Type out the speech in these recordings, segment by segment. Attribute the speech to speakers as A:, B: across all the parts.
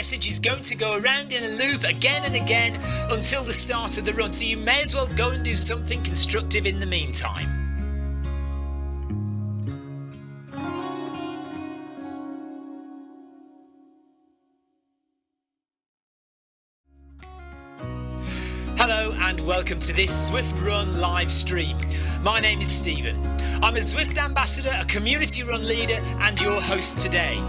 A: message is going to go around in a loop again and again until the start of the run, so you may as well go and do something constructive in the meantime. Hello and welcome to this Zwift Run live stream. My name is Stephen. I'm a Zwift ambassador, a community run leader and your host today.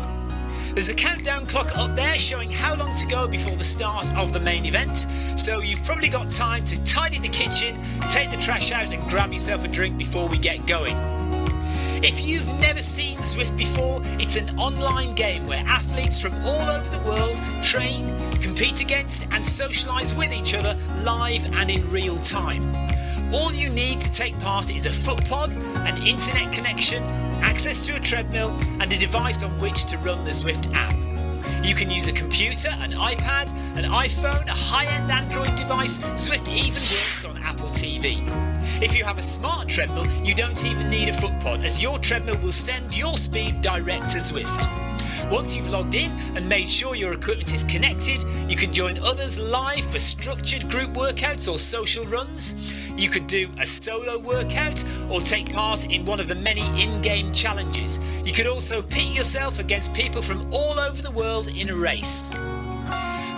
A: There's a countdown clock up there showing how long to go before the start of the main event, so you've probably got time to tidy the kitchen, take the trash out and grab yourself a drink before we get going. If you've never seen Zwift before, it's an online game where athletes from all over the world train, compete against and socialise with each other live and in real time. All you need to take part is a foot pod, an internet connection, access to a treadmill and a device on which to run the Zwift app. You can use a computer, an iPad, an iPhone, a high-end Android device. Zwift even works on Apple TV. If you have a smart treadmill, you don't even need a foot pod, as your treadmill will send your speed direct to Zwift. Once you've logged in and made sure your equipment is connected, you can join others live for structured group workouts or social runs. You could do a solo workout or take part in one of the many in-game challenges. You could also pit yourself against people from all over the world in a race.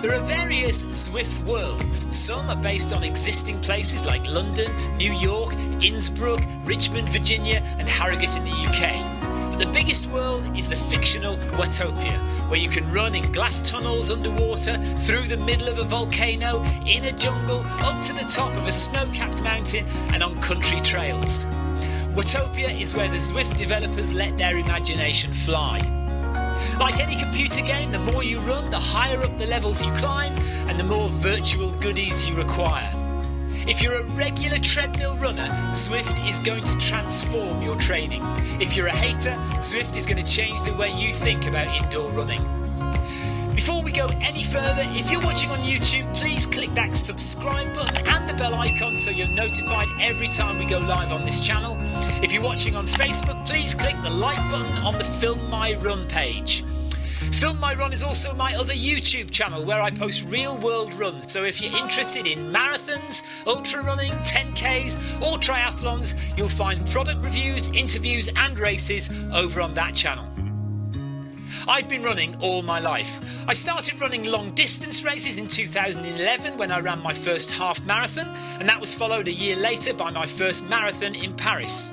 A: There are various Zwift worlds. Some are based on existing places like London, New York, Innsbruck, Richmond, Virginia and Harrogate in the UK. But the biggest world is the fictional Watopia, where you can run in glass tunnels underwater, through the middle of a volcano, in a jungle, up to the top of a snow-capped mountain and on country trails. Watopia is where the Zwift developers let their imagination fly. Like any computer game, the more you run, the higher up the levels you climb and the more virtual goodies you require. If you're a regular treadmill runner, Zwift is going to transform your training. If you're a hater, Zwift is going to change the way you think about indoor running. Before we go any further, if you're watching on YouTube, please click that subscribe button and the bell icon so you're notified every time we go live on this channel. If you're watching on Facebook, please click the like button on the Film My Run page. Film My Run is also my other YouTube channel where I post real world runs, so if you're interested in marathons, ultra running, 10Ks or triathlons, you'll find product reviews, interviews and races over on that channel. I've been running all my life. I started running long distance races in 2011 when I ran my first half marathon, and that was followed a year later by my first marathon in Paris.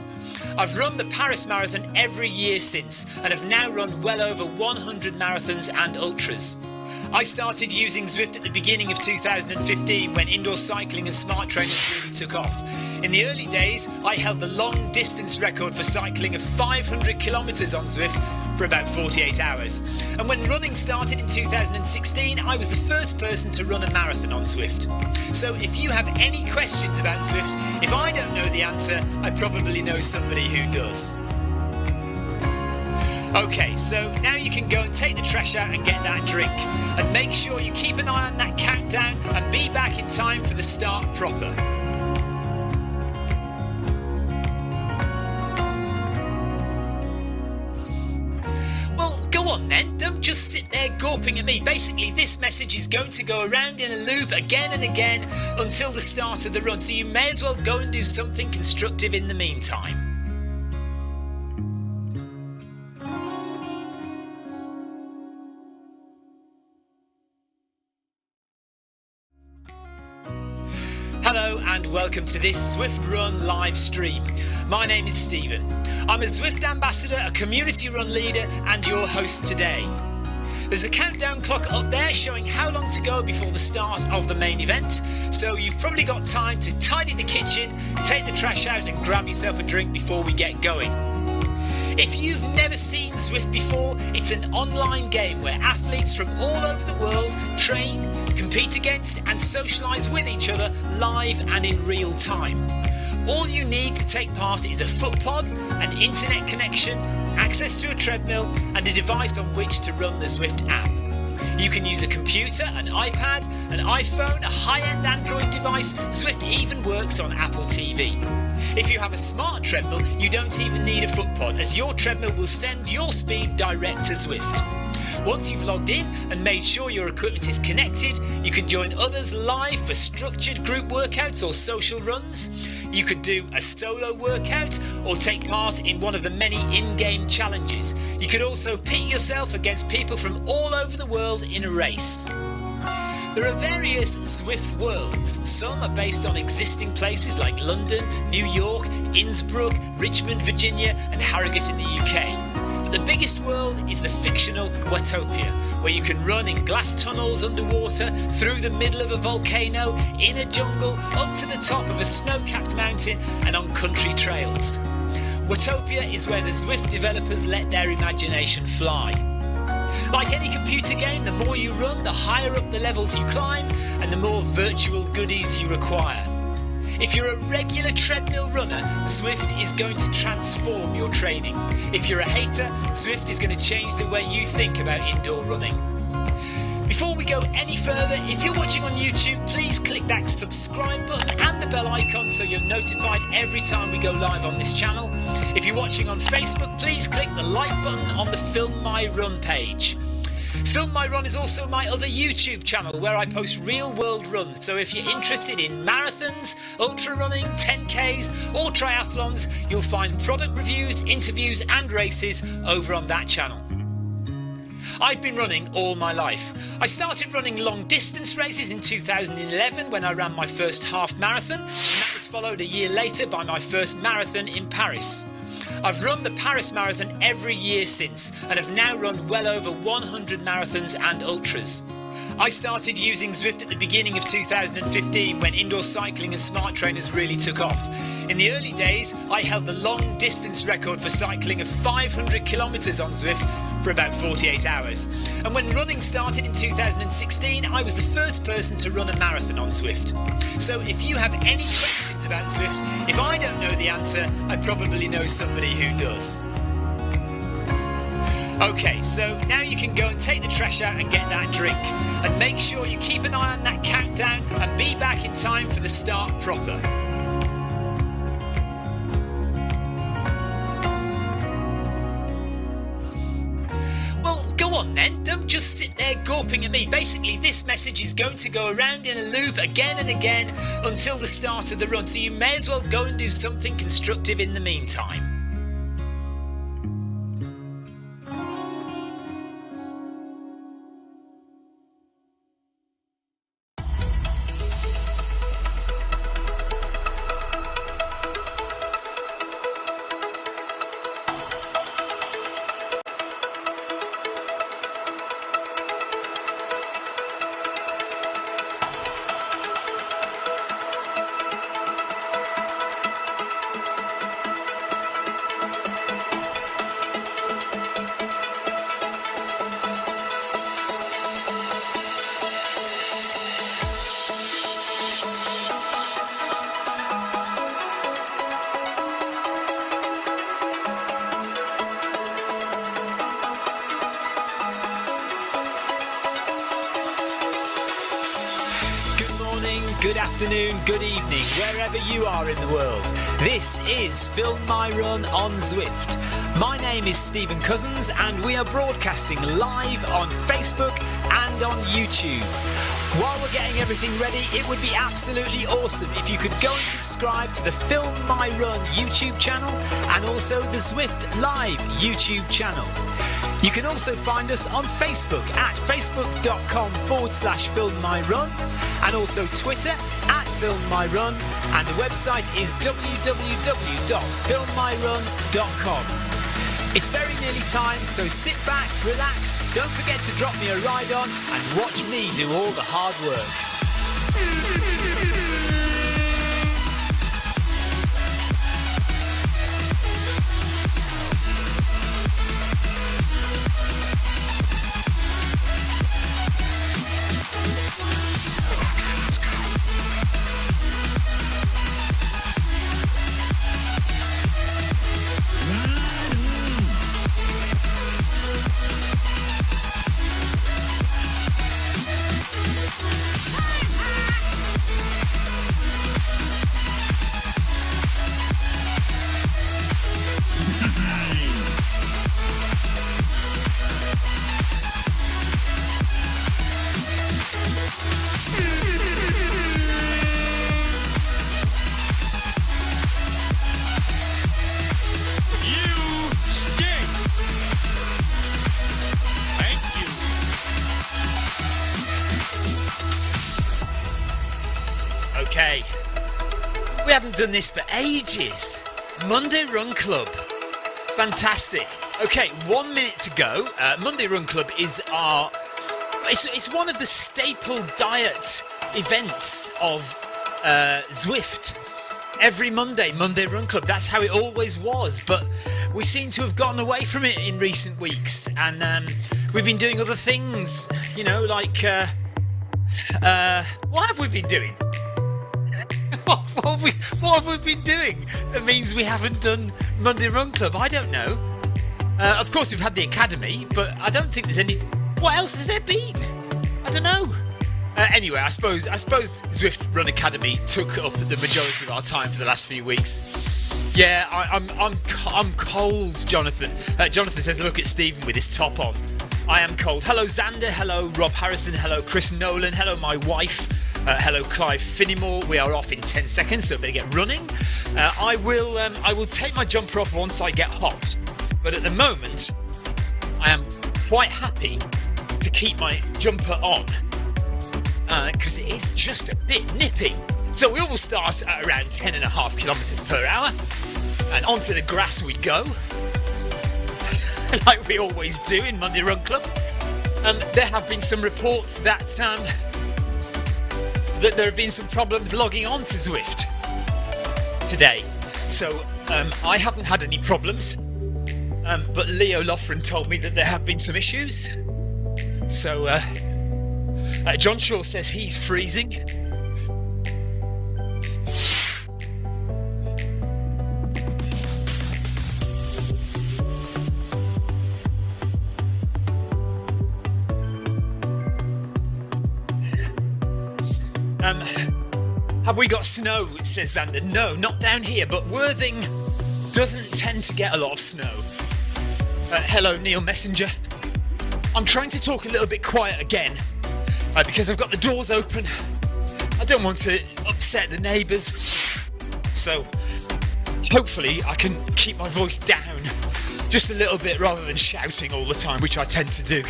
A: I've run the Paris Marathon every year since and have now run well over 100 marathons and ultras. I started using Zwift at the beginning of 2015 when indoor cycling and smart trainers really took off. In the early days, I held the long distance record for cycling of 500 kilometres on Zwift for about 48 hours. And when running started in 2016, I was the first person to run a marathon on Zwift. So if you have any questions about Zwift, if I don't know the answer, I probably know somebody who does. Okay, so now you can go and take the trash out and get that drink. And make sure you keep an eye on that countdown and be back in time for the start proper. Well, go on then, don't just sit there gawping at me. Basically, this message is going to go around in a loop again and again until the start of the run, so you may as well go and do something constructive in the meantime. Hello and welcome to this Zwift Run live stream. My name is Stephen. I'm a Zwift ambassador, a community run leader and your host today. There's a countdown clock up there showing how long to go before the start of the main event, so you've probably got time to tidy the kitchen, take the trash out and grab yourself a drink before we get going. If you've never seen Zwift before, it's an online game where athletes from all over the world train, compete against and socialise with each other live and in real time. All you need to take part is a foot pod, an internet connection, access to a treadmill and a device on which to run the Zwift app. You can use a computer, an iPad, an iPhone, a high-end Android device. Zwift even works on Apple TV. If you have a smart treadmill, you don't even need a foot pod, as your treadmill will send your speed direct to Zwift. Once you've logged in and made sure your equipment is connected, you can join others live for structured group workouts or social runs. You could do a solo workout or take part in one of the many in-game challenges. You could also pit yourself against people from all over the world in a race. There are various Zwift worlds. Some are based on existing places like London, New York, Innsbruck, Richmond, Virginia and Harrogate in the UK. But the biggest world is the fictional Watopia, where you can run in glass tunnels underwater, through the middle of a volcano, in a jungle, up to the top of a snow-capped mountain and on country trails. Watopia is where the Zwift developers let their imagination fly. Like any computer game, the more you run, the higher up the levels you climb and the more virtual goodies you require. If you're a regular treadmill runner, Zwift is going to transform your training. If you're a hater, Zwift is going to change the way you think about indoor running. Before we go any further, if you're watching on YouTube, please click that subscribe button and the bell icon so you're notified every time we go live on this channel. If you're watching on Facebook, please click the like button on the Film My Run page. Film My Run is also my other YouTube channel where I post real world runs, so if you're interested in marathons, ultra running, 10Ks or triathlons, you'll find product reviews, interviews and races over on that channel. I've been running all my life. I started running long distance races in 2011 when I ran my first half marathon, and that was followed a year later by my first marathon in Paris. I've run the Paris Marathon every year since and have now run well over 100 marathons and ultras. I started using Zwift at the beginning of 2015 when indoor cycling and smart trainers really took off. In the early days, I held the long distance record for cycling of 500 kilometres on Zwift for about 48 hours. And when running started in 2016, I was the first person to run a marathon on Zwift. So if you have any questions about Zwift, if I don't know the answer, I probably know somebody who does. Okay, so now you can go and take the trash out and get that drink. And make sure you keep an eye on that countdown and be back in time for the start proper. Well, go on then, don't just sit there gawping at me. Basically, this message is going to go around in a loop again and again until the start of the run, so you may as well go and do something constructive in the meantime. Good afternoon, good evening, wherever you are in the world. This is Film My Run on Zwift. My name is Stephen Cousins and we are broadcasting live on Facebook and on YouTube. While we're getting everything ready, it would be absolutely awesome if you could go and subscribe to the Film My Run YouTube channel and also the Zwift Live YouTube channel. You can also find us on Facebook at facebook.com/filmmyrun and also Twitter at filmmyrun, and the website is www.filmmyrun.com. It's very nearly time, so sit back, relax, don't forget to drop me a ride on and watch me do all the hard work. Okay. We haven't done this for ages. Monday Run Club. Fantastic. Okay, 1 minute to go. Monday Run Club is it's one of the staple diet events of Zwift. Every Monday Run Club. That's how it always was. But we seem to have gotten away from it in recent weeks. And we've been doing other things. You know, like... what have we been doing? What have we been doing that means we haven't done Monday Run Club? I don't know. Of course, we've had the academy, but I don't think there's any... What else has there been? I don't know. Anyway, I suppose Zwift Run Academy took up the majority of our time for the last few weeks. Yeah, I'm cold, Jonathan. Jonathan says, look at Stephen with his top on. I am cold. Hello, Xander. Hello, Rob Harrison. Hello, Chris Nolan. Hello, my wife. Hello, Clive Finnimore. We are off in 10 seconds, so I better get running. I will take my jumper off once I get hot. But at the moment, I am quite happy to keep my jumper on because it is just a bit nippy. So we will start at around 10.5 kilometres per hour, and onto the grass we go, like we always do in Monday Run Club. There have been some reports that there have been some problems logging on to Zwift today. So I haven't had any problems, but Leo Loughran told me that there have been some issues. So John Shaw says he's freezing. Have we got snow? Says Xander. No, not down here, but Worthing doesn't tend to get a lot of snow. Hello, Neil Messenger. I'm trying to talk a little bit quiet again because I've got the doors open. I don't want to upset the neighbours. So hopefully I can keep my voice down just a little bit rather than shouting all the time, which I tend to do.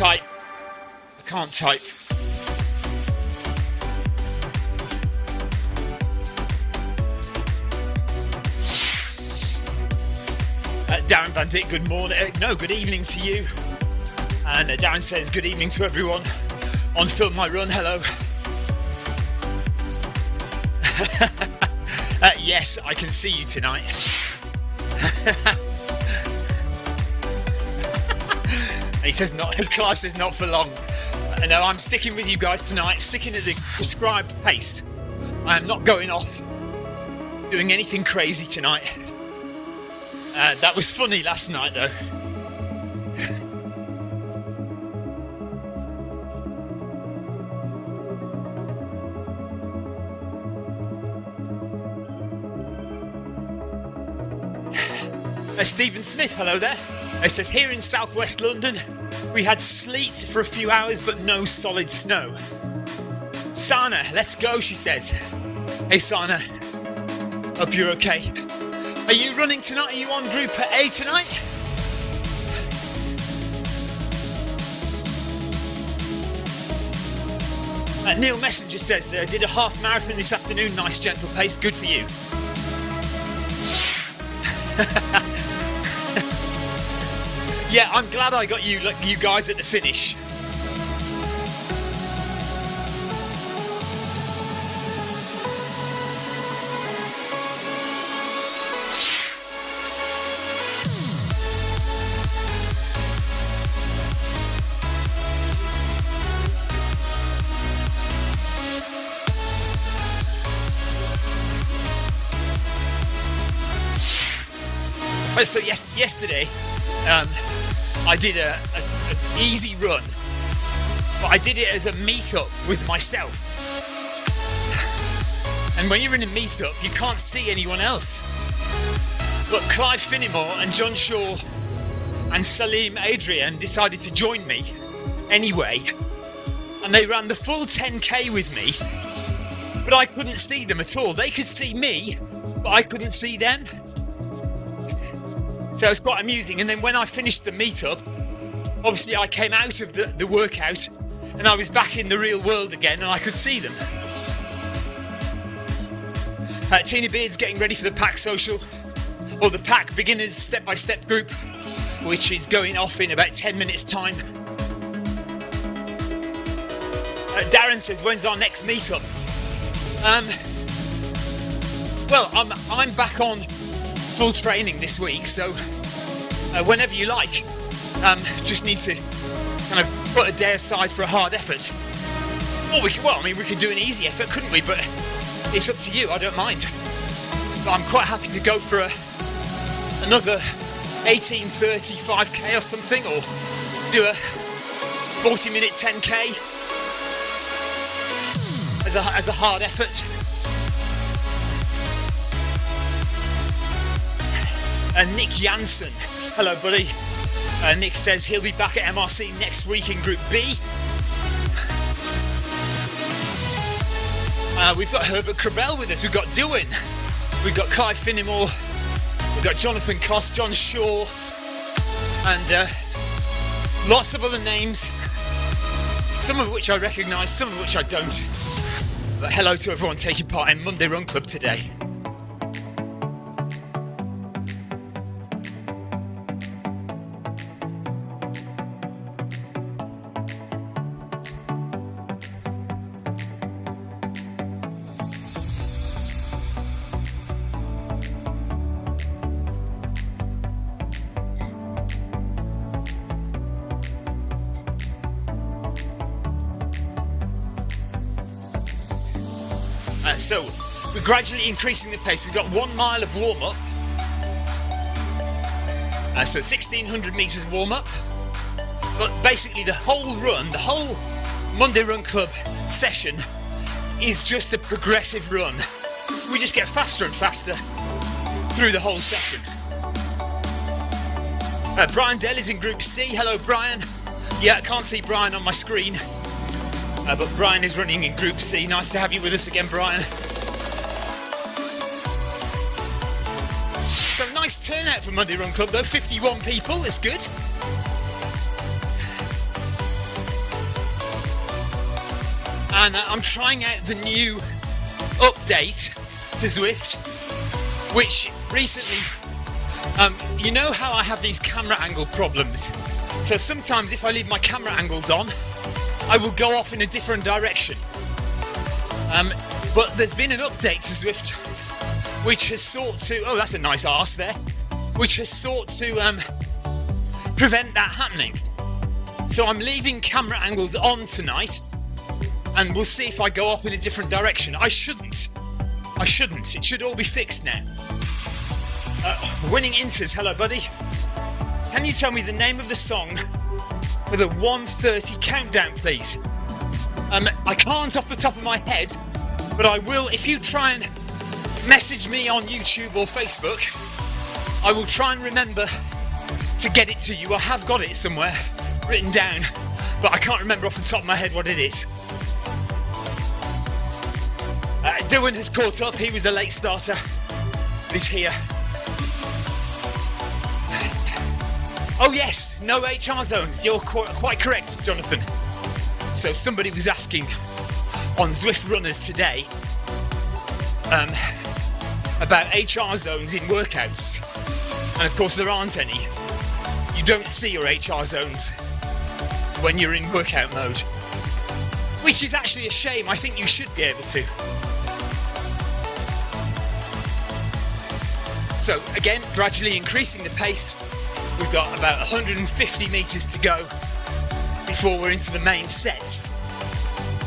A: I can't type. Darren Van Dyck, good morning. Good evening to you. And Darren says good evening to everyone on Film My Run. Hello. Yes, I can see you tonight. He says not. Clive says not for long. No, I'm sticking with you guys tonight, sticking at the prescribed pace. I am not going off, doing anything crazy tonight. That was funny last night, though. Stephen Smith, hello there. It says, here in southwest London, we had sleet for a few hours, but no solid snow. Sana, let's go, she says. Hey, Sana. Hope you're okay. Are you running tonight? Are you on Group A tonight? Neil Messenger says, did a half marathon this afternoon. Nice, gentle pace. Good for you. Yeah, I'm glad I got you guys at the finish. So yesterday, I did an easy run, but I did it as a meet-up with myself. And when you're in a meet-up, you can't see anyone else. But Clive Finnemore and John Shaw and Salim Adrian decided to join me anyway. And they ran the full 10k with me. But I couldn't see them at all. They could see me, but I couldn't see them. So it was quite amusing. And then when I finished the meet-up, obviously I came out of the workout and I was back in the real world again and I could see them. Tina Beard's getting ready for the PACK social, or the PACK Beginners Step-by-Step group, which is going off in about 10 minutes time. Darren says, when's our next meet-up? Well, I'm back on full training this week, so whenever you like. Just need to kind of put a day aside for a hard effort. Or we could do an easy effort, couldn't we? But it's up to you, I don't mind. But I'm quite happy to go for another 18:35k or something, or do a 40-minute 10k as a hard effort. Nick Jansen, hello buddy. Nick says he'll be back at MRC next week in Group B. We've got Herbert Crabell with us, we've got Dewin, we've got Clive Finnemore, we've got Jonathan Koss, John Shaw, and lots of other names, some of which I recognise, some of which I don't. But hello to everyone taking part in Monday Run Club today. So we're gradually increasing the pace. We've got 1 mile of warm-up. So 1,600 metres warm-up. But basically the whole run, the whole Monday Run Club session is just a progressive run. We just get faster and faster through the whole session. Brian Dell is in Group C. Hello, Brian. Yeah, I can't see Brian on my screen. But Brian is running in Group C. Nice to have you with us again, Brian. So nice turnout for Monday Run Club though, 51 people, it's good. And I'm trying out the new update to Zwift, which recently, you know how I have these camera angle problems. So sometimes if I leave my camera angles on, I will go off in a different direction. But there's been an update to Zwift which has sought to, oh that's a nice arse there, which has sought to prevent that happening. So I'm leaving camera angles on tonight and we'll see if I go off in a different direction. I shouldn't. It should all be fixed now. Winning Inters, hello buddy. Can you tell me the name of the song for the 1:30 countdown, please? I can't off the top of my head, but I will. If you try and message me on YouTube or Facebook, I will try and remember to get it to you. I have got it somewhere written down, but I can't remember off the top of my head what it is. Dylan has caught up. He was a late starter. He's here. Oh yes, no HR zones. You're quite correct, Jonathan. So somebody was asking on Zwift Runners today about HR zones in workouts. And of course there aren't any. You don't see your HR zones when you're in workout mode. Which is actually a shame. I think you should be able to. So again, gradually increasing the pace. We've got about 150 metres to go before we're into the main sets.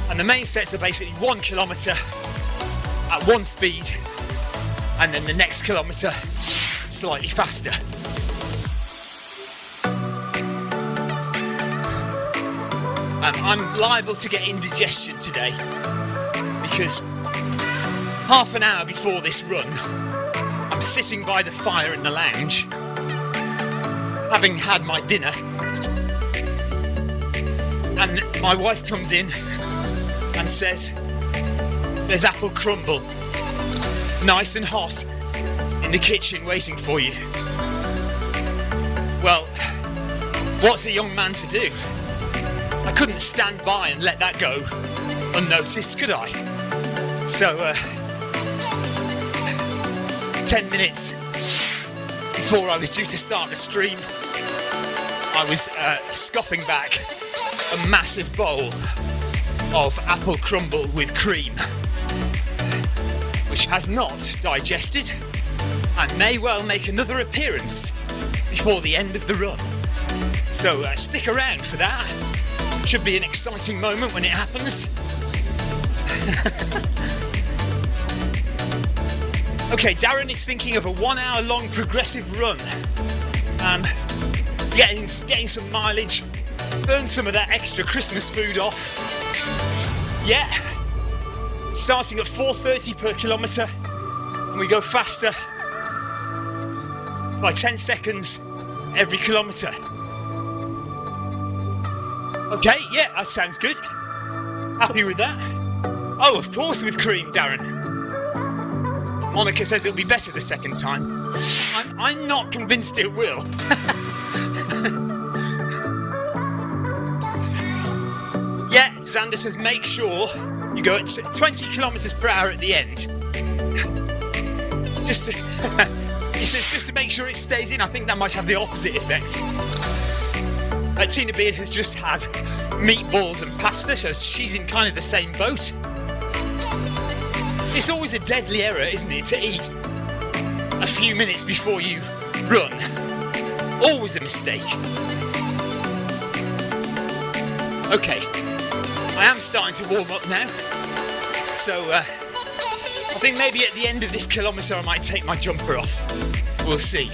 A: And the main sets are basically 1 kilometre at one speed, and then the next kilometre slightly faster. I'm liable to get indigestion today because Half an hour before this run, I'm sitting by the fire in the lounge, having had my dinner, and my wife comes in and says, "There's apple crumble, nice and hot, in the kitchen waiting for you." Well, what's a young man to do? I couldn't stand by and let that go unnoticed, could I? So, 10 minutes before I was due to start the stream, I was scoffing back a massive bowl of apple crumble with cream, which has not digested and may well make another appearance before the end of the run. So stick around for that. Should be an exciting moment when it happens. Okay, Darren is thinking of a 1 hour long progressive run. Getting some mileage, burn some of that extra Christmas food off. Yeah, starting at 4:30 per kilometre, and we go faster by 10 seconds every kilometre. Okay, yeah, that sounds good. Happy with that? Oh, of course with cream, Darren. Monica says it'll be better the second time. I'm not convinced it will. Yeah, Xander says make sure you go at 20 kilometres per hour at the end. He says just to make sure it stays in. I think that might have the opposite effect. Tina Beard has just had meatballs and pasta, so she's in kind of the same boat. It's always a deadly error, isn't it, to eat a few minutes before you run. Always a mistake. Okay, I am starting to warm up now, so I think maybe at the end of this kilometre I might take my jumper off. We'll see.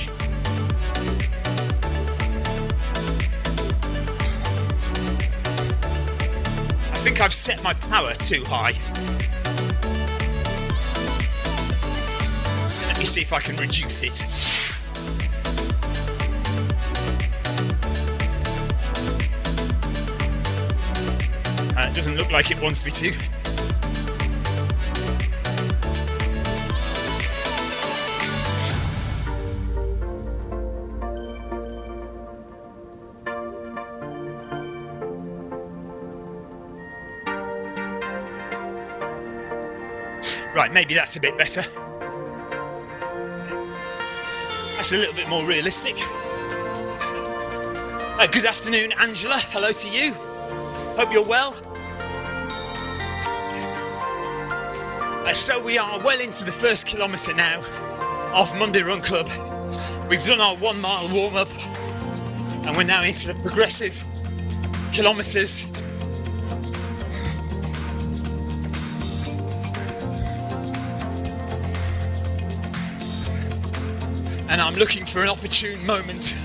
A: I think I've set my power too high. Let me see if I can reduce it. It doesn't look like it wants me to. Right, maybe that's a bit better. That's a little bit more realistic. Good afternoon, Angela. Hello to you. Hope you're well. So we are well into the first kilometre now of Monday Run Club. We've done our 1 mile warm-up and we're now into the progressive kilometres. And I'm looking for an opportune moment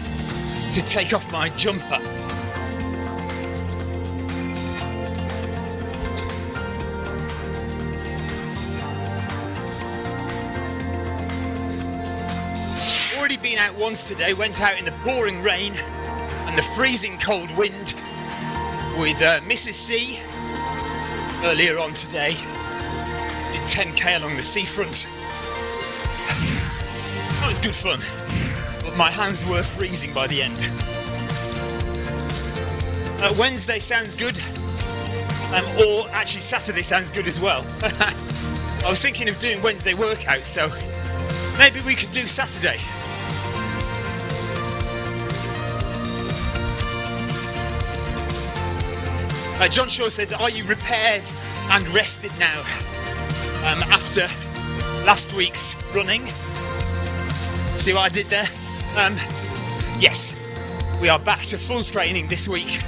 A: to take off my jumper. Already been out once today, went out in the pouring rain and the freezing cold wind with Mrs. C earlier on today. Did 10k along the seafront. That was good fun, but my hands were freezing by the end. Wednesday sounds good, or actually Saturday sounds good as well. I was thinking of doing Wednesday workout, so maybe we could do Saturday. John Shaw says, are you repaired and rested now after last week's running? See what I did there? Yes, we are back to full training this week.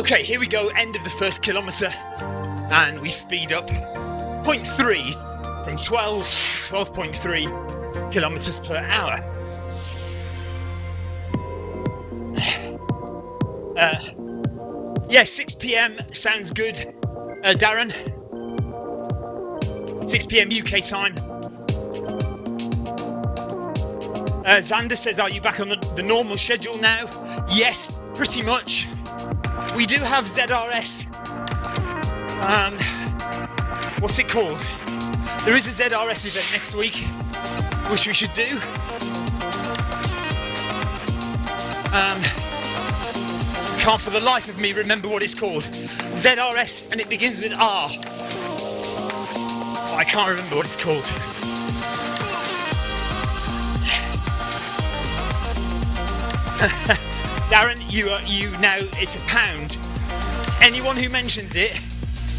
A: Okay, here we go, end of the first kilometre, and we speed up 0.3 from 12 to 12.3 kilometres per hour. Yeah, 6 p.m. sounds good, Darren. 6 p.m. UK time. Xander says, are you back on the normal schedule now? Yes, pretty much. We do have ZRS. What's it called? There is a ZRS event next week, which we should do. Can't for the life of me remember what it's called. ZRS, and it begins with R. I can't remember what it's called. Darren, you now, it's £1. Anyone who mentions it,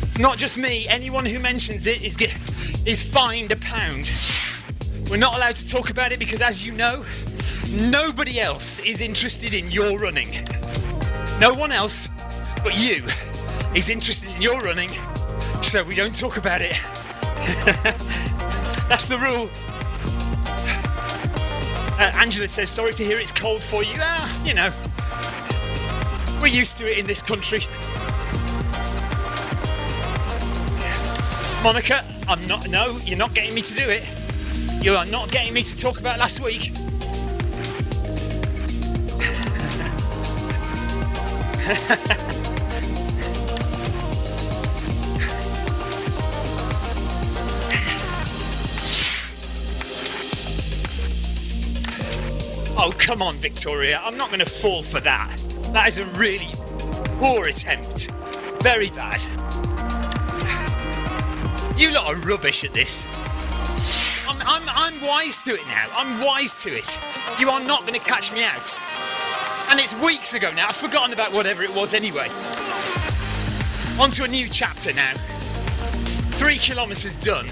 A: it's not just me, anyone who mentions it is fined £1. We're not allowed to talk about it because, as you know, nobody else is interested in your running. No one else but you is interested in your running, so we don't talk about it. That's the rule. Angela says, sorry to hear it's cold for you. You know, we're used to it in this country. Monica, no, you're not getting me to do it. You are not getting me to talk about last week. Oh, come on, Victoria. I'm not going to fall for that. That is a really poor attempt. Very bad. You lot are rubbish at this. I'm wise to it now. I'm wise to it. You are not going to catch me out. And it's weeks ago now. I've forgotten about whatever it was anyway. On to a new chapter now. 3 kilometres done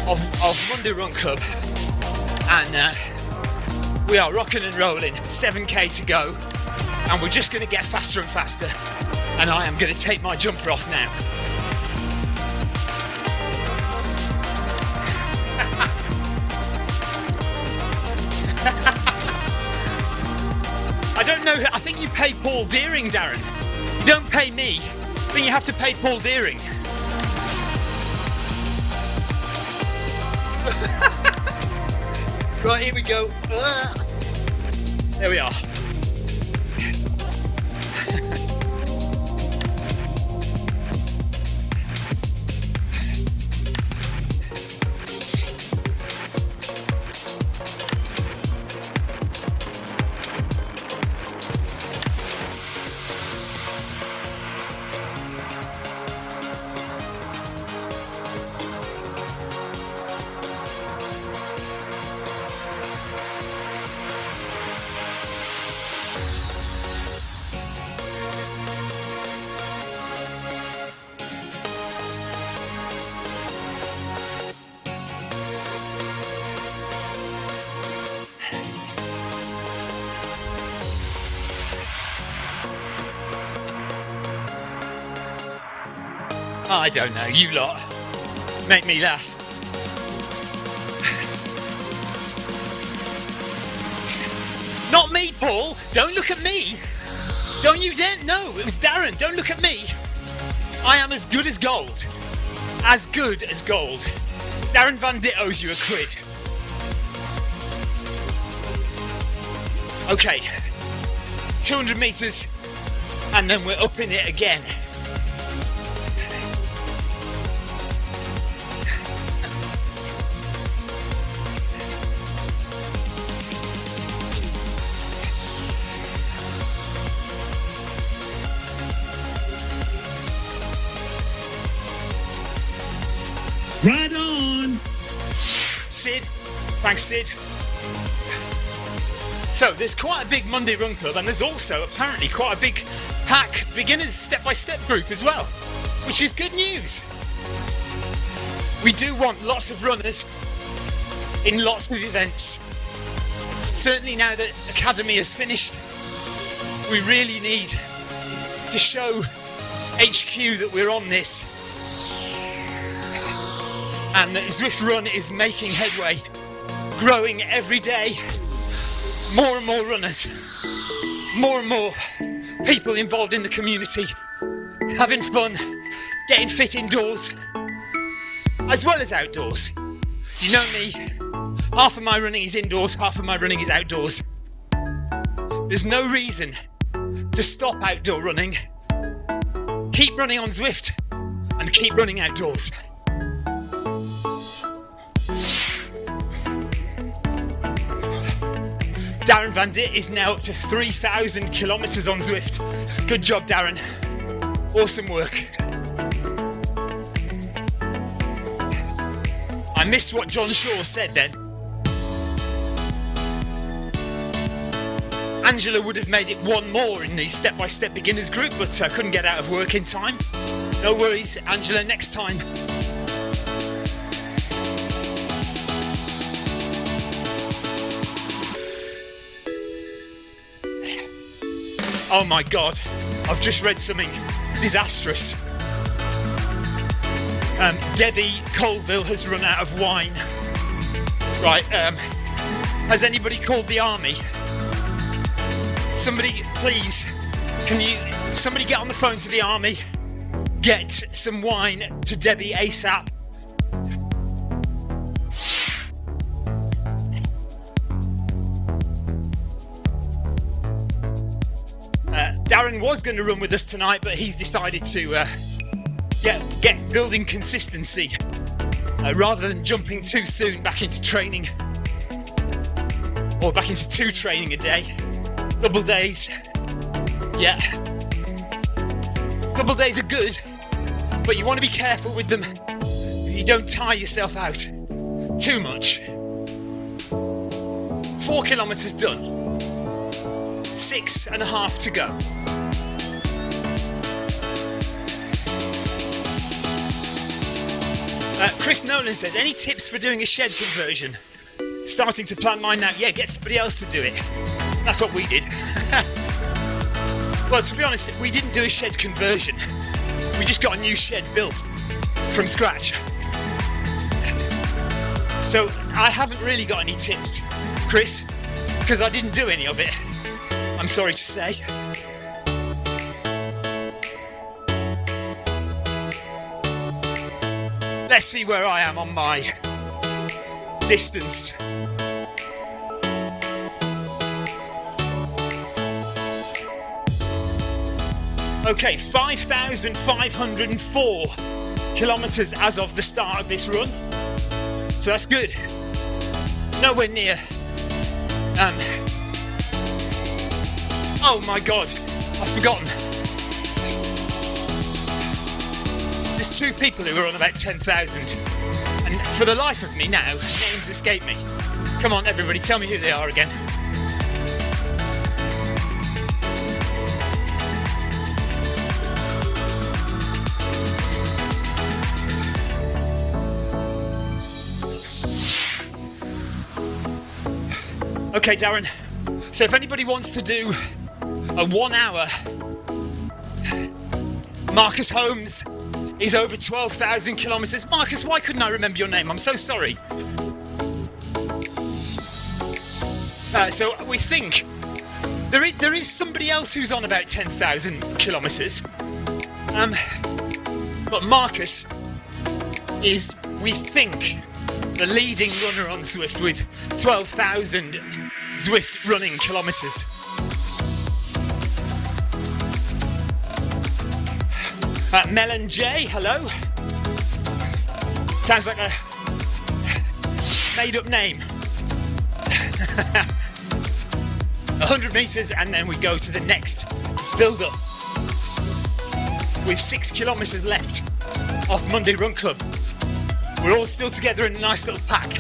A: of Monday Run Club. And we are rocking and rolling. 7k to go. And we're just going to get faster and faster. And I am going to take my jumper off now. I don't know, I think you pay Paul Deering, Darren. You don't pay me. I think you have to pay Paul Deering. Right, here we go. There we are. I don't know, you lot make me laugh. Not me, Paul. Don't look at me. Don't you dare. No, it was Darren. Don't look at me. I am as good as gold. As good as gold. Darren Van Dit owes you £1. Okay. 200 metres and then we're up in it again.
B: Right on!
A: Sid, thanks Sid. So there's quite a big Monday Run Club and there's also apparently quite a big pack beginners step-by-step group as well, which is good news. We do want lots of runners in lots of events. Certainly now that Academy has finished, we really need to show HQ that we're on this and that Zwift Run is making headway, growing every day. More and more runners, more and more people involved in the community, having fun, getting fit indoors as well as outdoors. You know me, half of my running is indoors, half of my running is outdoors. There's no reason to stop outdoor running. Keep running on Zwift and keep running outdoors. Darren Van Dit is now up to 3,000 kilometres on Zwift. Good job, Darren. Awesome work. I missed what John Shaw said then. Angela would have made it one more in the step-by-step beginners group, but couldn't get out of work in time. No worries, Angela, next time. Oh my God, I've just read something disastrous. Debbie Colville has run out of wine. Right, has anybody called the army? Somebody, please, somebody get on the phone to the army, get some wine to Debbie ASAP. Darren was going to run with us tonight, but he's decided to get building consistency rather than jumping too soon back into training, or back into 2 training a day. Double days, yeah. Double days are good, but you want to be careful with them. You don't tire yourself out too much. 4 kilometres done. 6.5 to go. Chris Nolan says, any tips for doing a shed conversion? Starting to plan mine now. Yeah, get somebody else to do it. That's what we did. Well, to be honest, we didn't do a shed conversion. We just got a new shed built from scratch. So I haven't really got any tips, Chris, because I didn't do any of it. I'm sorry to say. Let's see where I am on my distance. Okay, 5,504 kilometres as of the start of this run. So that's good. Nowhere near. Oh my God, I've forgotten. There's 2 people who are on about 10,000. And for the life of me now, names escape me. Come on, everybody, tell me who they are again. Okay, Darren. So if anybody wants to do a 1 hour, Marcus Holmes is over 12,000 kilometres. Marcus, why couldn't I remember your name? I'm so sorry. So we think there is somebody else who's on about 10,000 kilometres. But Marcus is, we think, the leading runner on Zwift with 12,000 Zwift running kilometres. Melon J, hello. Sounds like a made-up name. 100 metres and then we go to the next build-up with 6 kilometres left off Monday Run Club. We're all still together in a nice little pack.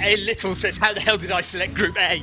A: A Little says, how the hell did I select Group A?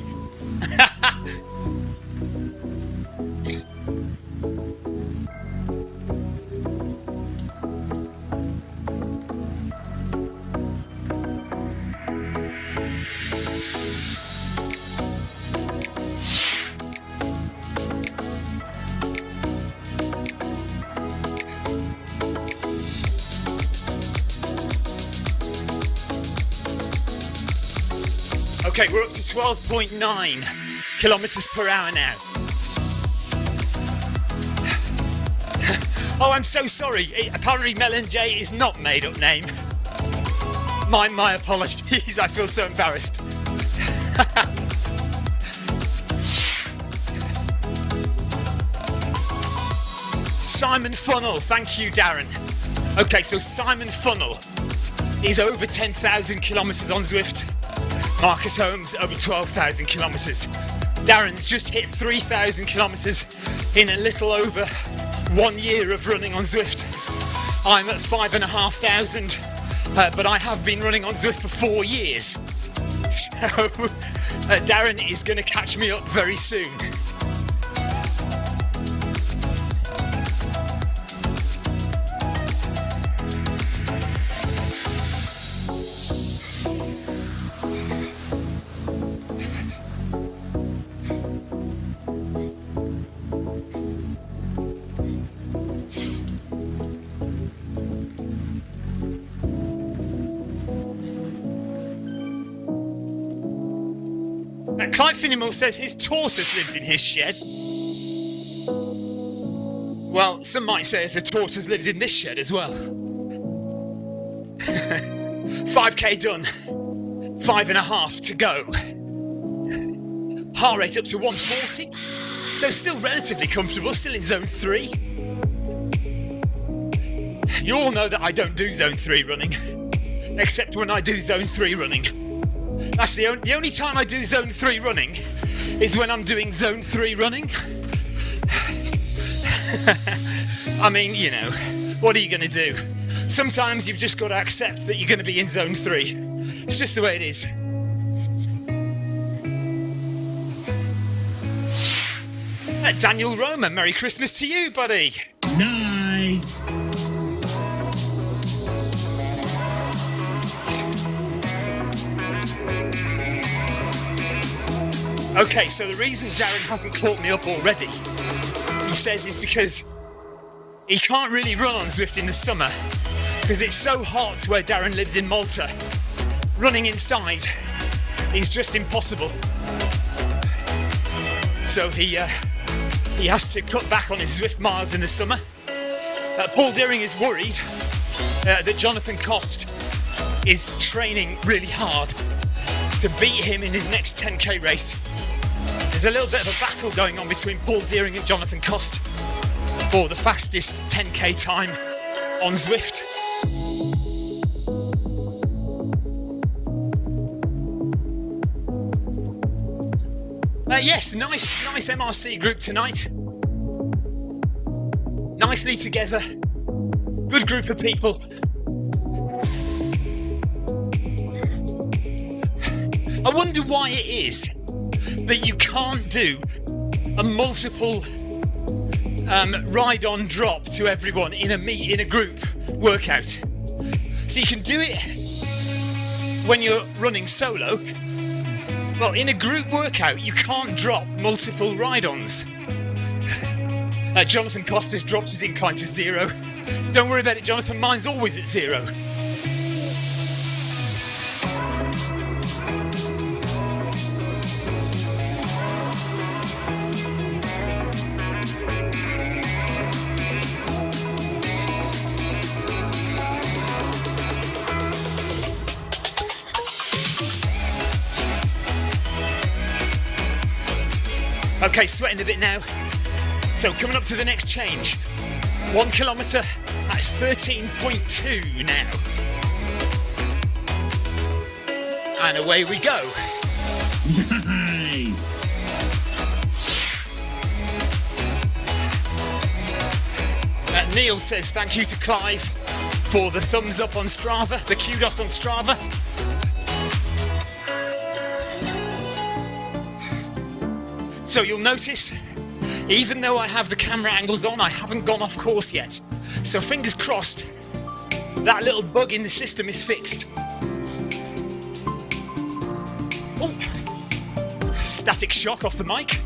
A: Okay, we're up to 12.9 kilometres per hour now. Oh, I'm so sorry. Apparently Melon J is not a made-up name. My apologies. I feel so embarrassed. Simon Funnel. Thank you, Darren. Okay, so Simon Funnel is over 10,000 kilometres on Zwift. Marcus Holmes over 12,000 kilometres. Darren's just hit 3,000 kilometres in a little over 1 year of running on Zwift. I'm at 5,500, but I have been running on Zwift for 4 years. So Darren is going to catch me up very soon. Clive Finnemore says his tortoise lives in his shed. Well, some might say a tortoise lives in this shed as well. 5k done. 5.5 to go. Heart rate up to 140. So still relatively comfortable, still in zone 3. You all know that I don't do zone 3 running. Except when I do zone 3 running. That's the only time I do zone 3 running is when I'm doing zone 3 running. I mean, you know, what are you going to do? Sometimes you've just got to accept that you're going to be in zone 3. It's just the way it is. Daniel Roma, Merry Christmas to you, buddy.
B: Nice.
A: Okay, so the reason Darren hasn't caught me up already, he says, is because he can't really run on Zwift in the summer because it's so hot where Darren lives in Malta. Running inside is just impossible. So he has to cut back on his Zwift miles in the summer. Paul Deering is worried that Jonathan Cost is training really hard to beat him in his next 10k race. There's a little bit of a battle going on between Paul Deering and Jonathan Cost for the fastest 10k time on Zwift. Yes, nice MRC group tonight. Nicely together. Good group of people. I wonder why it is that you can't do a multiple ride-on drop to everyone in a group workout. So you can do it when you're running solo. Well, in a group workout, you can't drop multiple ride-ons. Jonathan Costas drops his incline to 0. Don't worry about it, Jonathan. Mine's always at 0. Okay, sweating a bit now. So coming up to the next change. 1 kilometre, that's 13.2 now. And away we go.
B: Nice.
A: Neil says thank you to Clive for the thumbs up on Strava, the kudos on Strava. So you'll notice, even though I have the camera angles on, I haven't gone off course yet. So fingers crossed, that little bug in the system is fixed. Oh, static shock off the mic.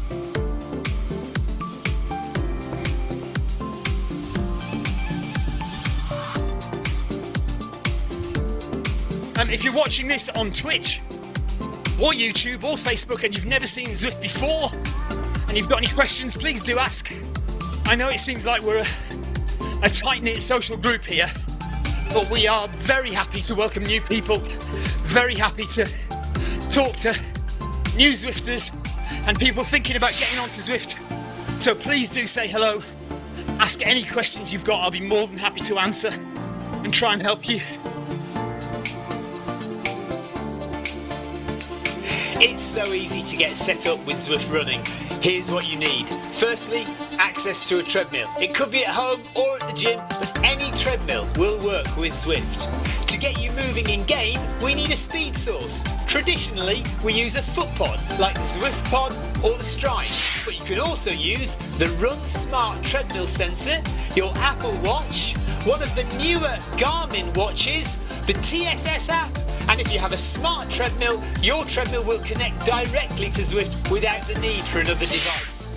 A: If you're watching this on Twitch, or YouTube or Facebook and you've never seen Zwift before and you've got any questions, please do ask. I know it seems like we're a tight-knit social group here, but we are very happy to welcome new people, very happy to talk to new Zwifters and people thinking about getting onto Zwift. So please do say hello, ask any questions you've got, I'll be more than happy to answer and try and help you. It's so easy to get set up with Zwift running. Here's what you need. Firstly, access to a treadmill. It could be at home or at the gym, but any treadmill will work with Zwift. To get you moving in game, we need a speed source. Traditionally, we use a foot pod, like the Zwift Pod or the Stride. But you can also use the Run Smart treadmill sensor, your Apple Watch, one of the newer Garmin watches, the TSS app, and if you have a smart treadmill, your treadmill will connect directly to Zwift without the need for another device.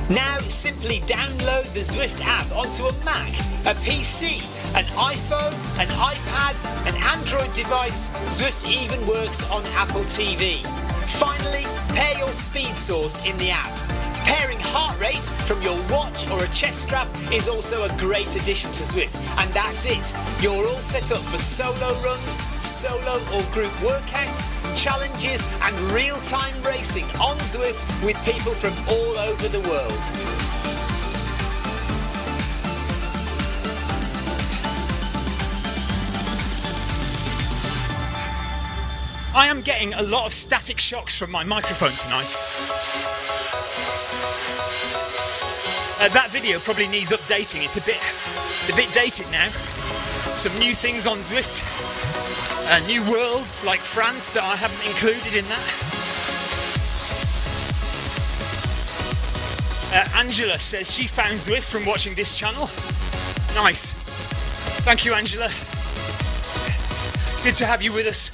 A: Now simply download the Zwift app onto a Mac, a PC, an iPhone, an iPad, an Android device. Zwift even works on Apple TV. Finally, pair your speed source in the app. Pairing heart rate from your watch or a chest strap is also a great addition to Zwift. And that's it. You're all set up for solo runs, solo or group workouts, challenges and real-time racing on Zwift with people from all over the world. I am getting a lot of static shocks from my microphone tonight. That video probably needs updating. It's a bit dated now. Some new things on Zwift, new worlds like France that I haven't included in that. Angela says she found Zwift from watching this channel. Nice. Thank you, Angela. Good to have you with us.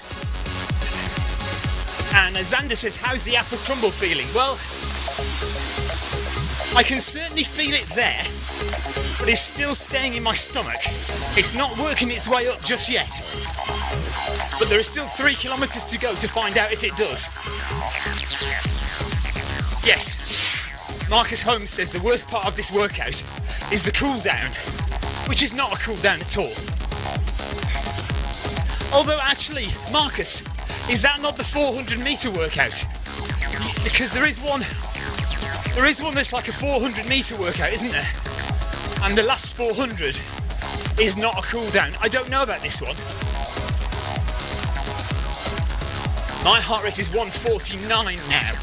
A: And Xander says, how's the apple crumble feeling? Well, I can certainly feel it there, but it's still staying in my stomach. It's not working its way up just yet. But there are still 3 kilometres to go to find out if it does. Yes, Marcus Holmes says the worst part of this workout is the cool down, which is not a cool down at all. Although actually, Marcus, is that not the 400 metre workout? Because there is one that's like a 400 metre workout, isn't there? And the last 400 is not a cool down. I don't know about this one. My heart rate is 149 now.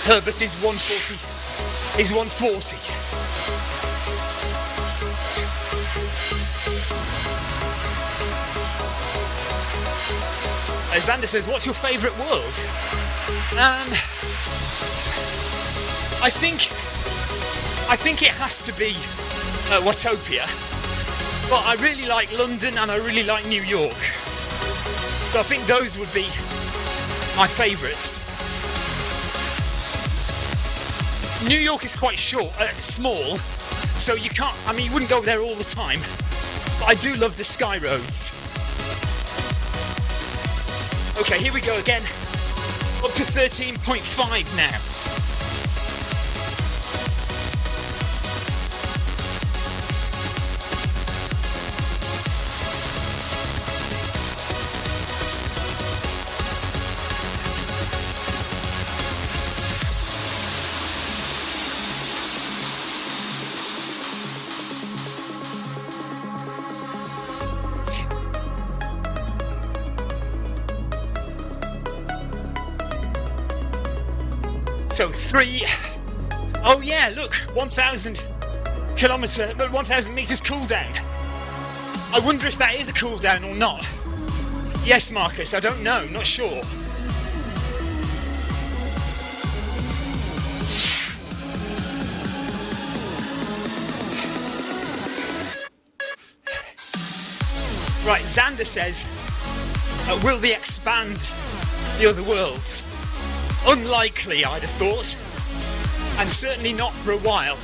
A: Herbert is 140. Xander says, what's your favourite world? I think it has to be Watopia, but I really like London and I really like New York. So I think those would be my favourites. New York is quite small, so you wouldn't go there all the time, but I do love the sky roads. Okay, here we go again, up to 13.5 now. So 1,000 metres cool down. I wonder if that is a cool down or not. Yes, Marcus, I don't know, not sure. Right, Xander says, will they expand the other worlds? Unlikely, I'd have thought, and certainly not for a while.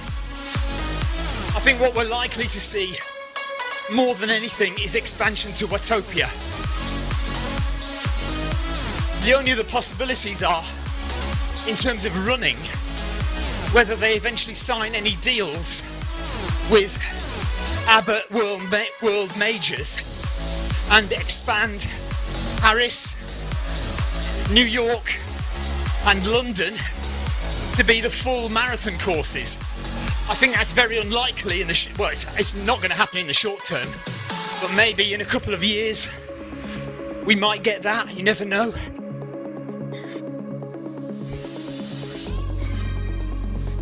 A: I think what we're likely to see more than anything is expansion to Watopia. The only other possibilities are, in terms of running, whether they eventually sign any deals with Abbott World Majors and expand Paris, New York and London to be the full marathon courses. I think that's very unlikely in the it's not going to happen in the short term, but maybe in a couple of years we might get that. You never know.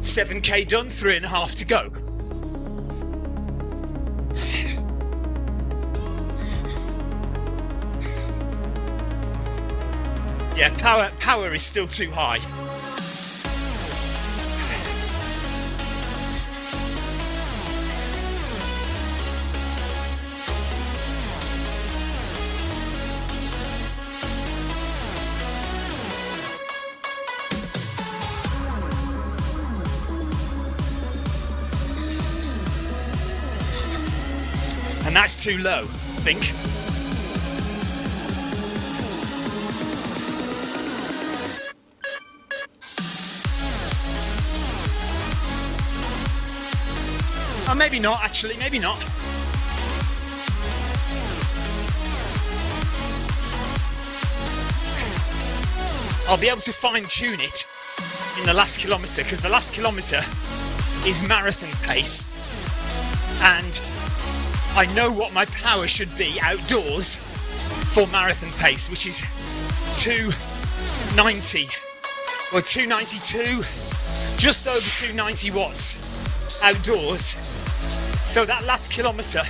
A: $7K done, 3.5 to go. Yeah, power is still too high. And that's too low, I think. Oh, maybe not, actually, maybe not. I'll be able to fine-tune it in the last kilometre, because the last kilometre is marathon pace. And I know what my power should be outdoors for marathon pace, which is 290 or 292, just over 290 watts outdoors. So that last kilometre,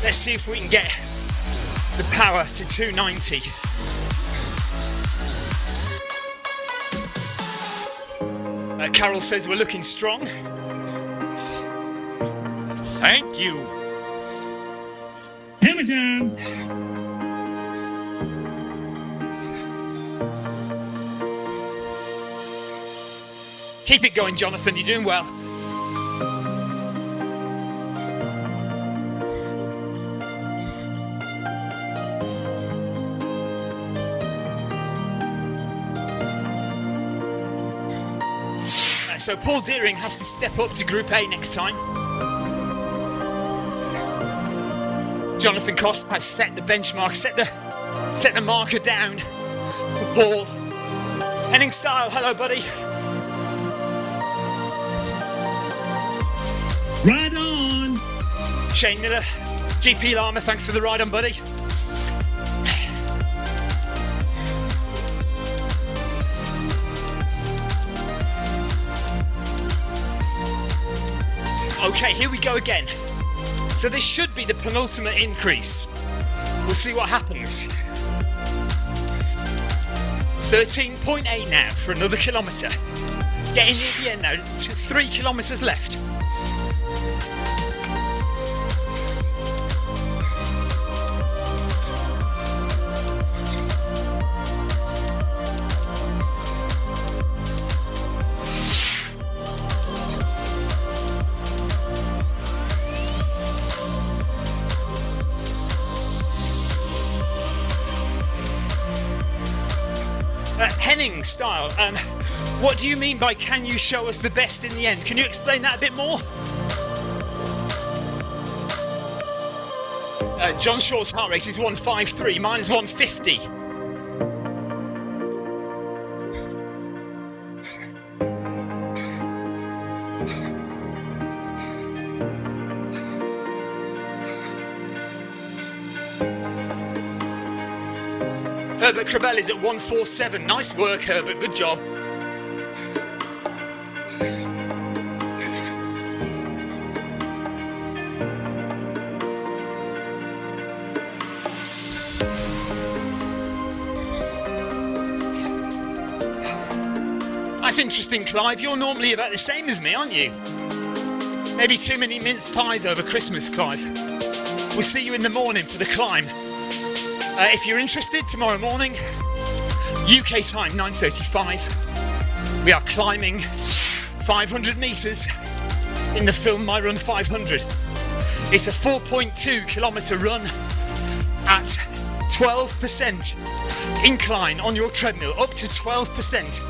A: let's see if we can get the power to 290. Carol says we're looking strong.
B: Thank you. Hammer time.
A: Keep it going, Jonathan, you're doing well. So Paul Deering has to step up to Group A next time. Jonathan Cost has set the benchmark, set the marker down for Paul. Henning Style, hello buddy.
B: Right on.
A: Shane Miller, GP Lama, thanks for the ride on, buddy. Okay, here we go again. So this should be the penultimate increase. We'll see what happens. 13.8 now for another kilometre. Getting near the end now, 3 kilometres left. Henning Style, what do you mean by can you show us the best in the end? Can you explain that a bit more? John Shaw's heart rate is 153, mine is 150. Herbert Crabell is at 147. Nice work, Herbert. Good job. That's interesting, Clive. You're normally about the same as me, aren't you? Maybe too many mince pies over Christmas, Clive. We'll see you in the morning for the climb. If you're interested, tomorrow morning, UK time, 9:35, we are climbing 500 metres in the film My Run 500. It's a 4.2 kilometre run at 12% incline on your treadmill up to 12%,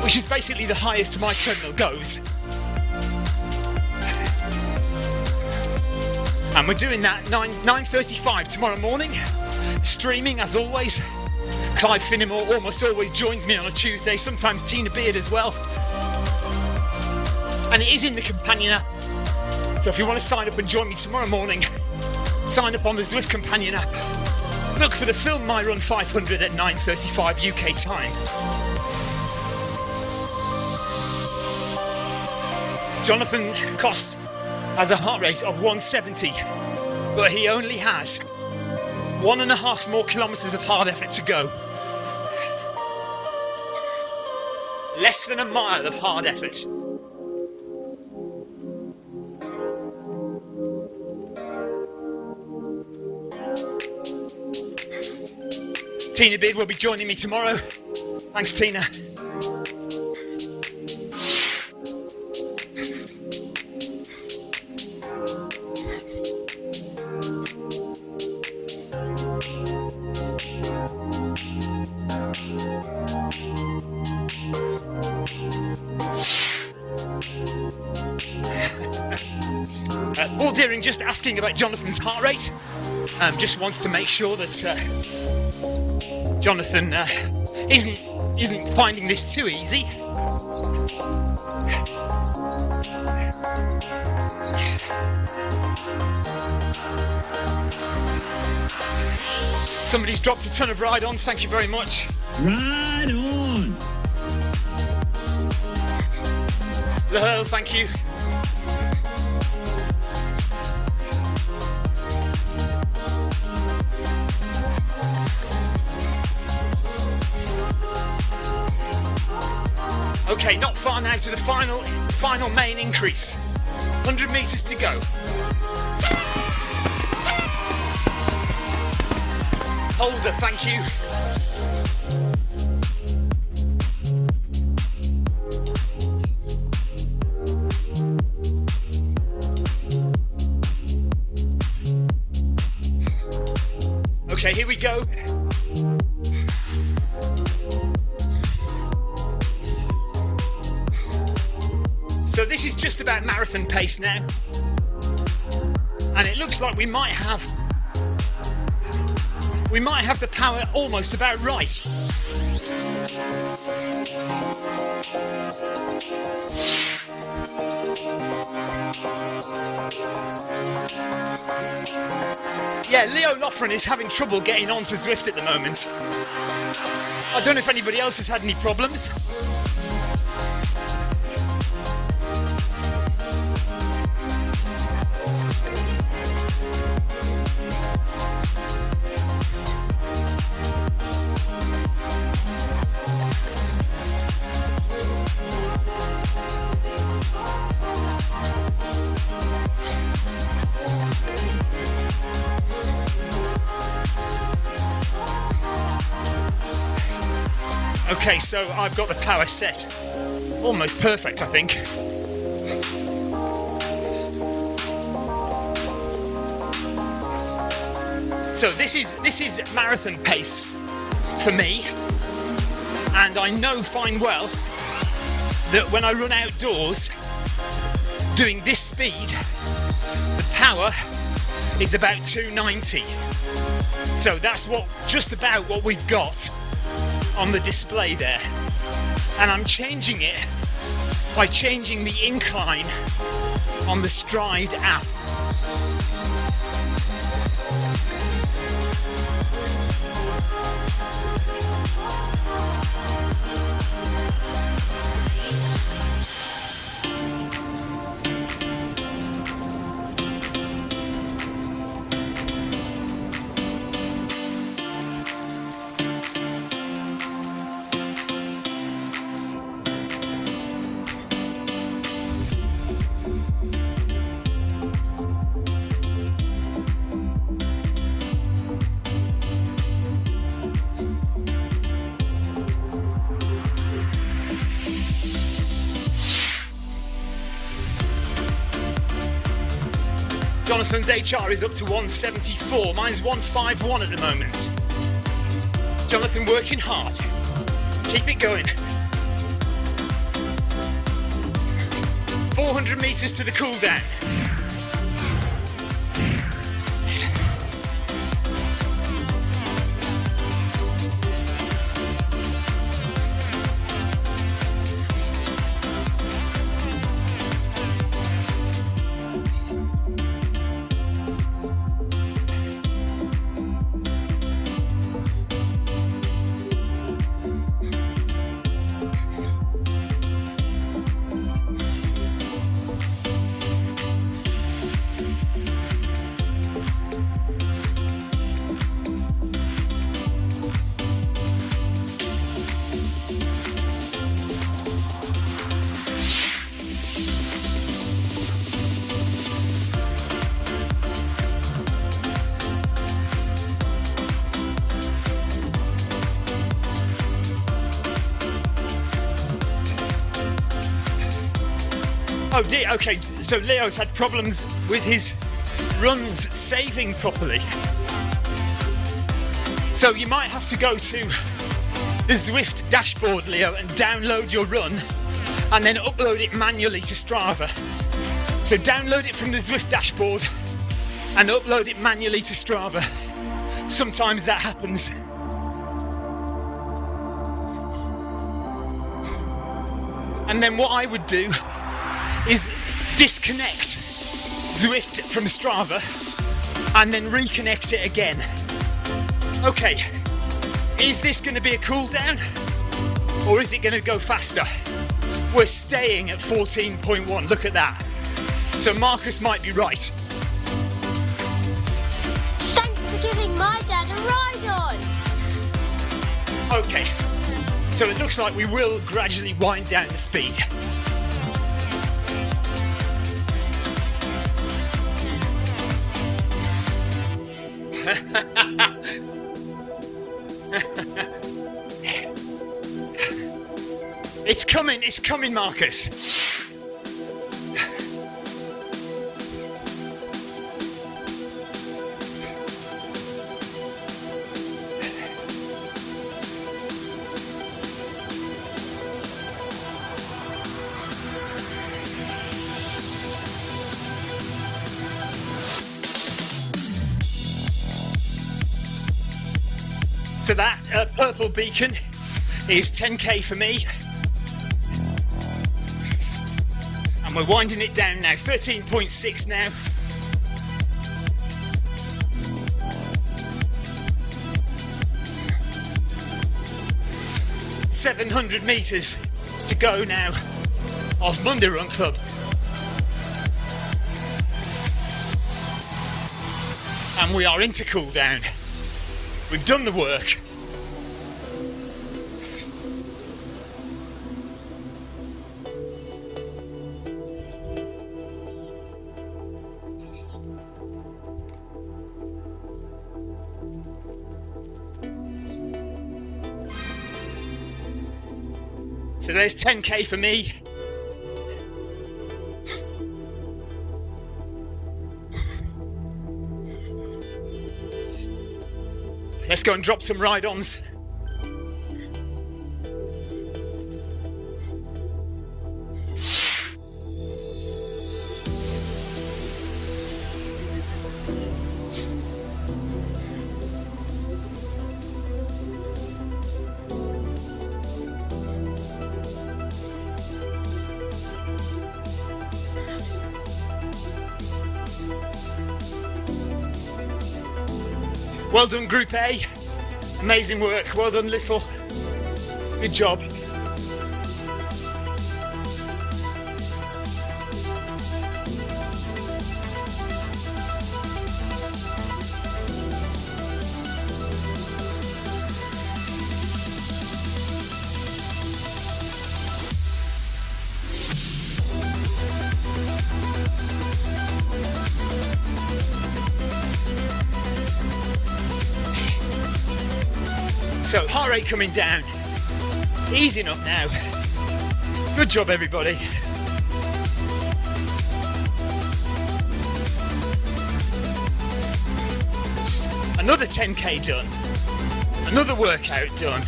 A: which is basically the highest my treadmill goes. And we're doing that 9:35 tomorrow morning, streaming as always. Clive Finnemore almost always joins me on a Tuesday, sometimes Tina Beard as well. And it is in the companion app. So if you want to sign up and join me tomorrow morning, sign up on the Zwift companion app. Look for the Film My Run 500 at 9:35 UK time. Jonathan Koss has a heart rate of 170, but he only has 1.5 more kilometres of hard effort to go. Less than a mile of hard effort. Tina Beard will be joining me tomorrow. Thanks, Tina. Paul Deering just asking about Jonathan's heart rate. Just wants to make sure that Jonathan isn't finding this too easy. Somebody's dropped a ton of ride-ons, thank you very much.
B: Ride on!
A: Hello, thank you. Okay, not far now to the final main increase. 100 metres to go. Holder, thank you. Okay, here we go. So this is just about marathon pace now, and it looks like we might have the power almost about right. Yeah, Leo Loughran is having trouble getting onto Zwift at the moment. I don't know if anybody else has had any problems. Okay, so I've got the power set. Almost perfect, I think. So this is marathon pace for me, and I know fine well that when I run outdoors doing this speed, the power is about 290. So that's just about what we've got on the display there, and I'm changing it by changing the incline on the Stride app. Jonathan's HR is up to 174, mine's 151 at the moment. Jonathan working hard. Keep it going. 400 metres to the cool down. Oh dear, okay, so Leo's had problems with his runs saving properly. So you might have to go to the Zwift dashboard, Leo, and download your run and then upload it manually to Strava. So download it from the Zwift dashboard and upload it manually to Strava. Sometimes that happens. And then what I would do is disconnect Zwift from Strava and then reconnect it again. Okay, is this going to be a cool down or is it going to go faster? We're staying at 14.1, look at that. So Marcus might be right.
C: Thanks for giving my dad a ride on.
A: Okay, so it looks like we will gradually wind down the speed. It's coming, Marcus. So that purple beacon is 10k for me. And we're winding it down now, 13.6 now. $700 meters to go now of Monday Run Club. And we are into cool down. We've done the work. So there's 10k for me. Let's go and drop some ride-ons. Well done, Group A. Amazing work. Well done, Little. Good job. So, heart rate coming down. Easing up now. Good job, everybody. Another 10k done. Another workout done.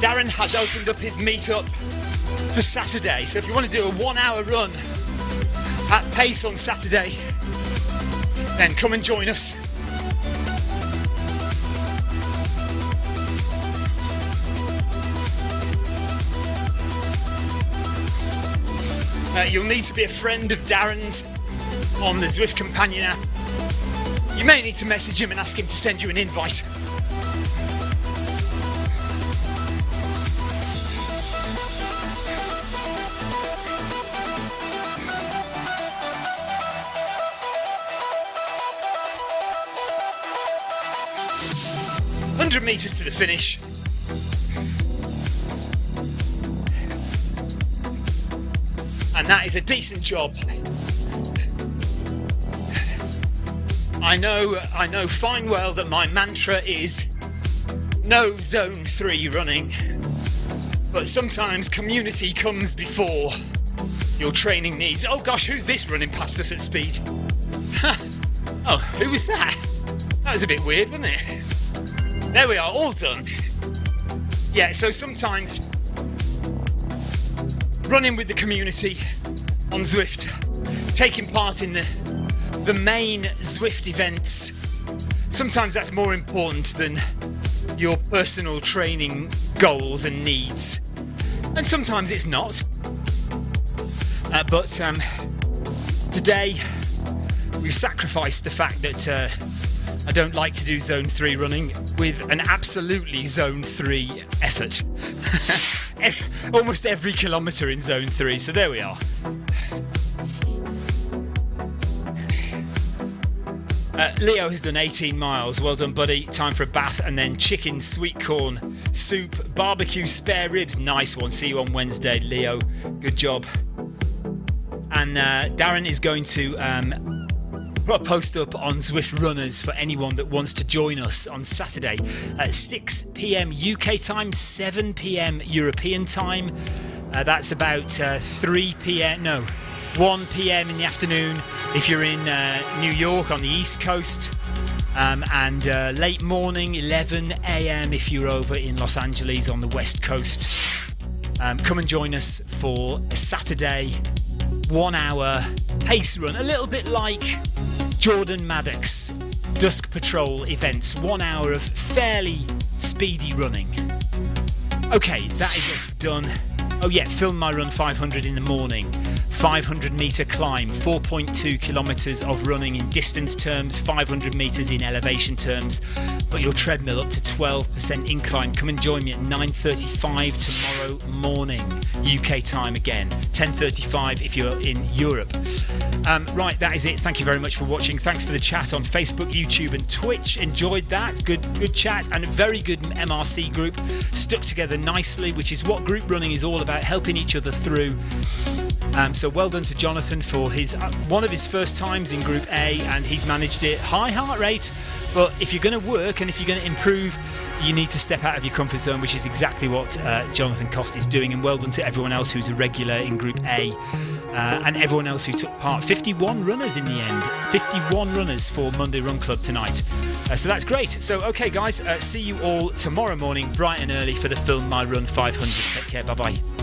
A: Darren has opened up his meetup for Saturday, so if you want to do a 1 hour run at pace on Saturday, then come and join us. You'll need to be a friend of Darren's on the Zwift Companion app. You may need to message him and ask him to send you an invite. Meters to the finish. And that is a decent job. I know fine well that my mantra is no zone 3 running, but sometimes community comes before your training needs. Oh gosh, who's this running past us at speed? Oh, who was that? That was a bit weird, wasn't it? There we are, all done. Yeah, so sometimes running with the community on Zwift, taking part in the main Zwift events, sometimes that's more important than your personal training goals and needs. And sometimes it's not. But today we've sacrificed the fact that I don't like to do zone 3 running with an absolutely zone 3 effort. Almost every kilometre in zone 3, so there we are. Leo has done 18 miles, well done buddy, time for a bath and then chicken, sweet corn, soup, barbecue, spare ribs, nice one, see you on Wednesday Leo, good job. And Darren is going to put a post up on Zwift Runners for anyone that wants to join us on Saturday at 6 p.m. UK time, 7 p.m. European time. That's about 1 p.m. in the afternoon if you're in New York on the East Coast, and late morning, 11 a.m. if you're over in Los Angeles on the West Coast. Come and join us for a Saturday 1 hour pace run, a little bit like Jordan Maddox Dusk Patrol events, 1 hour of fairly speedy running. Okay, that is us done. Oh yeah, film my run 500 in the morning. 500 metre climb, 4.2 kilometres of running in distance terms, 500 metres in elevation terms, but your treadmill up to 12% incline. Come and join me at 9:35 tomorrow morning, UK time again, 10:35 if you're in Europe. Right, that is it. Thank you very much for watching. Thanks for the chat on Facebook, YouTube and Twitch. Enjoyed that. Good chat and a very good MRC group. Stuck together nicely, which is what group running is all about, helping each other through. So well done to Jonathan for his one of his first times in Group A, and he's managed it. High heart rate, but if you're going to work and if you're going to improve, you need to step out of your comfort zone, which is exactly what Jonathan Cost is doing. And well done to everyone else who's a regular in Group A, and everyone else who took part. 51 runners in the end. 51 runners for Monday Run Club tonight. So that's great. So okay guys, see you all tomorrow morning bright and early for the Film My Run 500. Take care, bye bye.